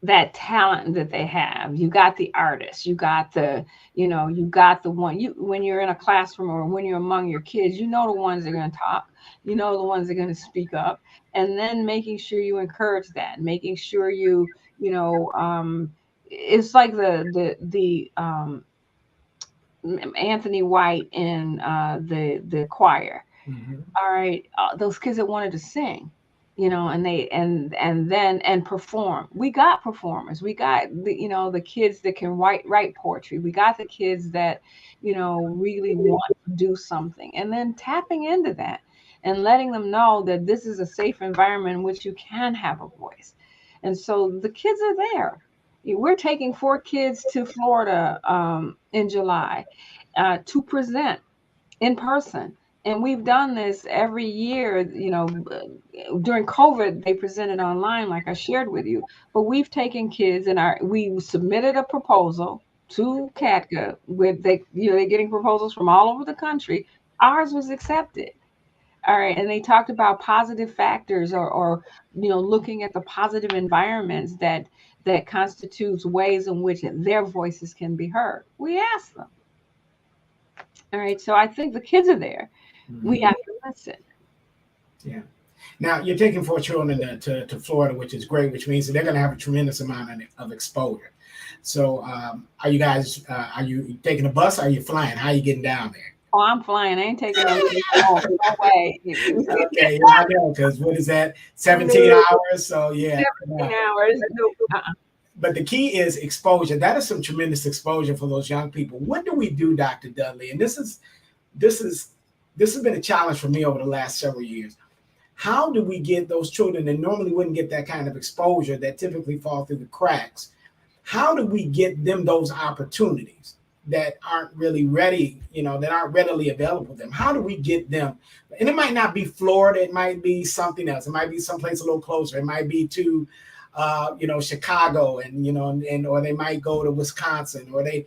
That talent that they have. You got the artist, you got the one, when you're in a classroom or when you're among your kids, the ones that are going to talk, the ones that are going to speak up, and then making sure you encourage that, making sure it's like the Anthony White in the choir. All right, those kids that wanted to sing, and they and perform. We got performers. We got the kids that can write poetry. We got the kids that really want to do something, and then tapping into that and letting them know that this is a safe environment in which you can have a voice. And so the kids are there. We're taking 4 kids to Florida in July to present in person. And we've done this every year. During COVID, they presented online, like I shared with you. But we've taken kids, and we submitted a proposal to CATCA. They're getting proposals from all over the country. Ours was accepted. All right, and they talked about positive factors, or looking at the positive environments that constitutes ways in which their voices can be heard. We asked them. All right, so I think the kids are there. We have to listen. Yeah. Now you're taking 4 children to Florida, which is great, which means that they're going to have a tremendous amount of exposure. So, are you taking a bus? Or are you flying? How are you getting down there? Oh, I'm flying. I ain't taking no way. Okay, I know, because what is that? 17 hours. So yeah, 17 hours. But the key is exposure. That is some tremendous exposure for those young people. What do we do, Dr. Dudley? And this has been a challenge for me over the last several years. How do we get those children that normally wouldn't get that kind of exposure, that typically fall through the cracks? How do we get them those opportunities that aren't really ready, that aren't readily available to them? How do we get them? And it might not be Florida. It might be something else. It might be someplace a little closer. It might be to Chicago, and or they might go to Wisconsin, or they,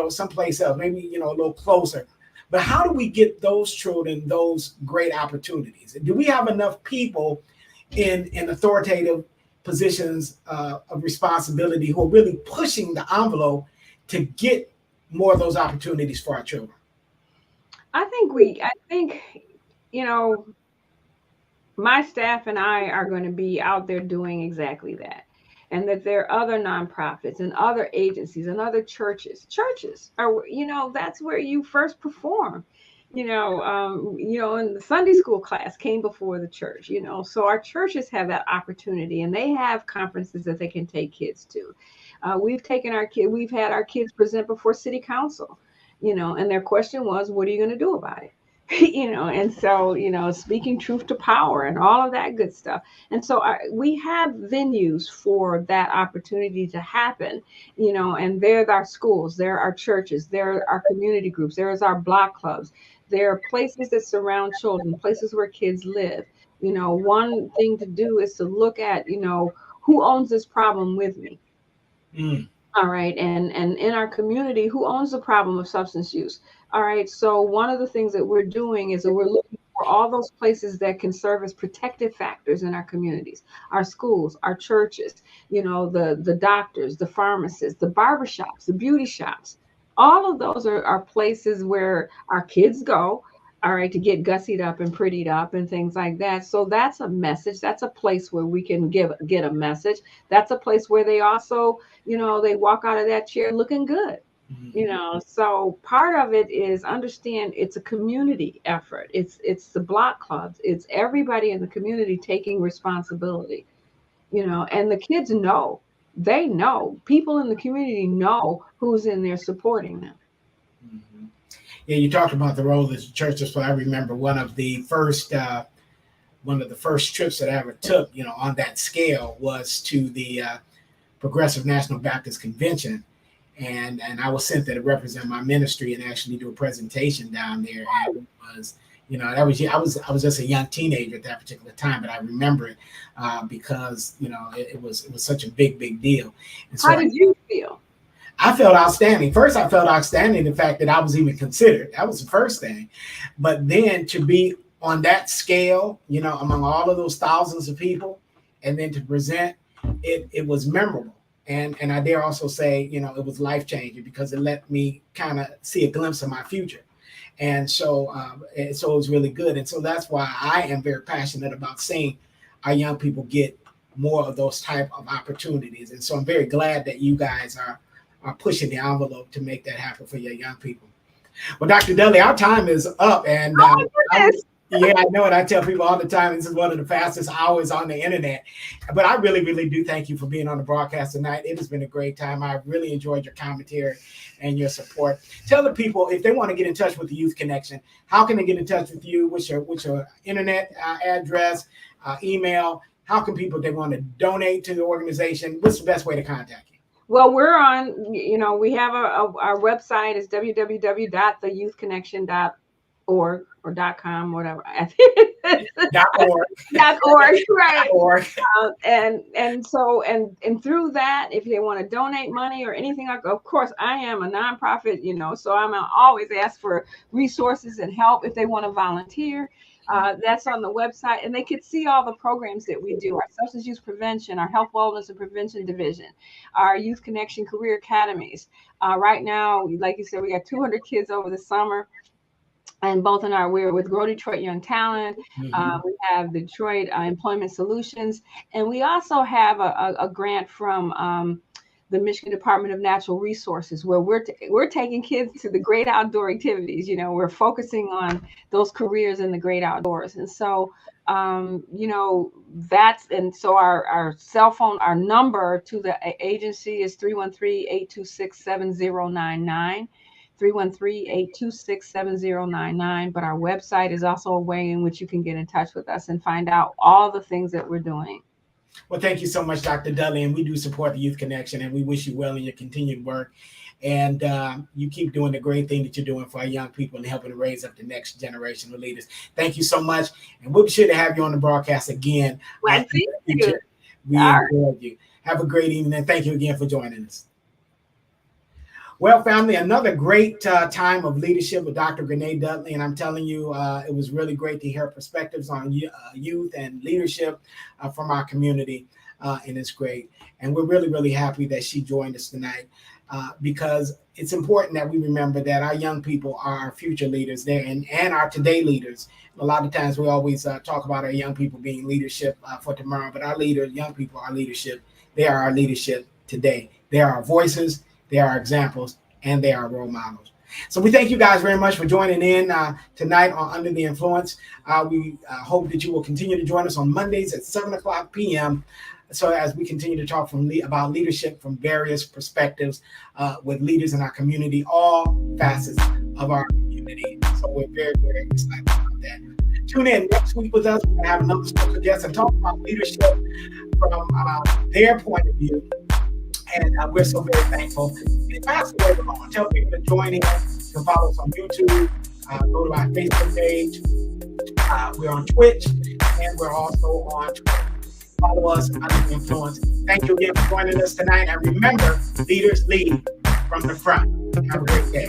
someplace else, maybe, a little closer. But how do we get those children those great opportunities? Do we have enough people in authoritative positions of responsibility who are really pushing the envelope to get more of those opportunities for our children? I think, you know, my staff and I are going to be out there doing exactly that. And that there are other nonprofits and other agencies and other churches. Churches are, that's where you first perform. And the Sunday school class came before the church. So our churches have that opportunity, and they have conferences that they can take kids to. We've had our kids present before city council, and their question was, what are you going to do about it? And so, speaking truth to power and all of that good stuff. And so we have venues for that opportunity to happen, and there's our schools, there are churches, there are our community groups, there's our block clubs, there are places that surround children, places where kids live. One thing to do is to look at, who owns this problem with me? Mm. All right. And in our community, who owns the problem of substance use? All right. So one of the things that we're doing is that we're looking for all those places that can serve as protective factors in our communities, our schools, our churches, the doctors, the pharmacists, the barbershops, the beauty shops. All of those are places where our kids go, all right, to get gussied up and prettied up and things like that. So that's a message. That's a place where we can get a message. That's a place where they also, they walk out of that chair looking good. So part of it is understand it's a community effort. It's the block clubs. It's everybody in the community taking responsibility, and the kids know, they know, people in the community know who's in there supporting them. Mm-hmm. Yeah, you talked about the role of the churches. So I remember one of the first trips that I ever took, on that scale was to the Progressive National Baptist Convention, and I was sent there to represent my ministry and actually do a presentation down there. And it was, I was just a young teenager at that particular time, but I remember it because it was such a big deal. And so how did you feel? I felt outstanding. First, I felt outstanding the fact that I was even considered. That was the first thing. But then to be on that scale, among all of those thousands of people, and then to present, it was memorable. And I dare also say, it was life-changing because it let me kind of see a glimpse of my future. And so it was really good. And so that's why I am very passionate about seeing our young people get more of those type of opportunities. And so I'm very glad that you guys are pushing the envelope to make that happen for your young people. Well, Dr. Dudley, our time is up, and I know it. I tell people all the time, this is one of the fastest hours on the internet, but I really do thank you for being on the broadcast tonight. It has been a great time. I really enjoyed your commentary and your support. Tell the people, if they want to get in touch with the Youth Connection, how can they get in touch with you? What's your internet address, email? How can people, if they want to donate to the organization, what's the best way to contact you? Well, we're on, we have our website is www.theyouthconnection.org or .com, whatever. .org, right. .org. And through that, if they want to donate money or anything, of course, I am a nonprofit, so I'm always ask for resources and help if they want to volunteer. That's on the website, and they could see all the programs that we do: our substance use prevention, our health, wellness, and prevention division, our Youth Connection career academies. Right now, like you said, we got 200 kids over the summer, and we're with Grow Detroit Young Talent. Mm-hmm. We have Detroit Employment Solutions, and we also have a grant from the Michigan Department of Natural Resources, where we're taking kids to the great outdoor activities. We're focusing on those careers in the great outdoors. And so, so our cell phone, our number to the agency is 313-826-7099, 313-826-7099. But our website is also a way in which you can get in touch with us and find out all the things that we're doing. Well, thank you so much, Dr. Dudley, and we do support the Youth Connection, and we wish you well in your continued work. And you keep doing the great thing that you're doing for our young people and helping to raise up the next generation of leaders. Thank you so much, and we'll be sure to have you on the broadcast again. Well, thank you. We enjoyed you. Have a great evening, and thank you again for joining us. Well, family, another great time of leadership with Dr. Grenae Dudley, and I'm telling you, it was really great to hear perspectives on youth and leadership from our community, and it's great. And we're really happy that she joined us tonight. because it's important that we remember that our young people are our future leaders there and our today leaders. A lot of times we always talk about our young people being leadership for tomorrow, but our young people are leadership. They are our leadership today. They are our voices, they are our examples, and they are our role models. So we thank you guys very much for joining in tonight on Under the Influence. We hope that you will continue to join us on Mondays at 7:00 p.m. So as we continue to talk about leadership from various perspectives with leaders in our community, all facets of our community. So we're very, very excited about that. Tune in next week with us. We're going to have another special guest and talk about leadership from their point of view. And we're so very thankful. And pass the word along. Tell people to join in. You can follow us on YouTube. Go to our Facebook page. We're on Twitch. And we're also on Twitter. Follow us Under the Influence. Thank you again for joining us tonight. And remember, leaders lead from the front. Have a great day.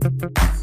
Thank you.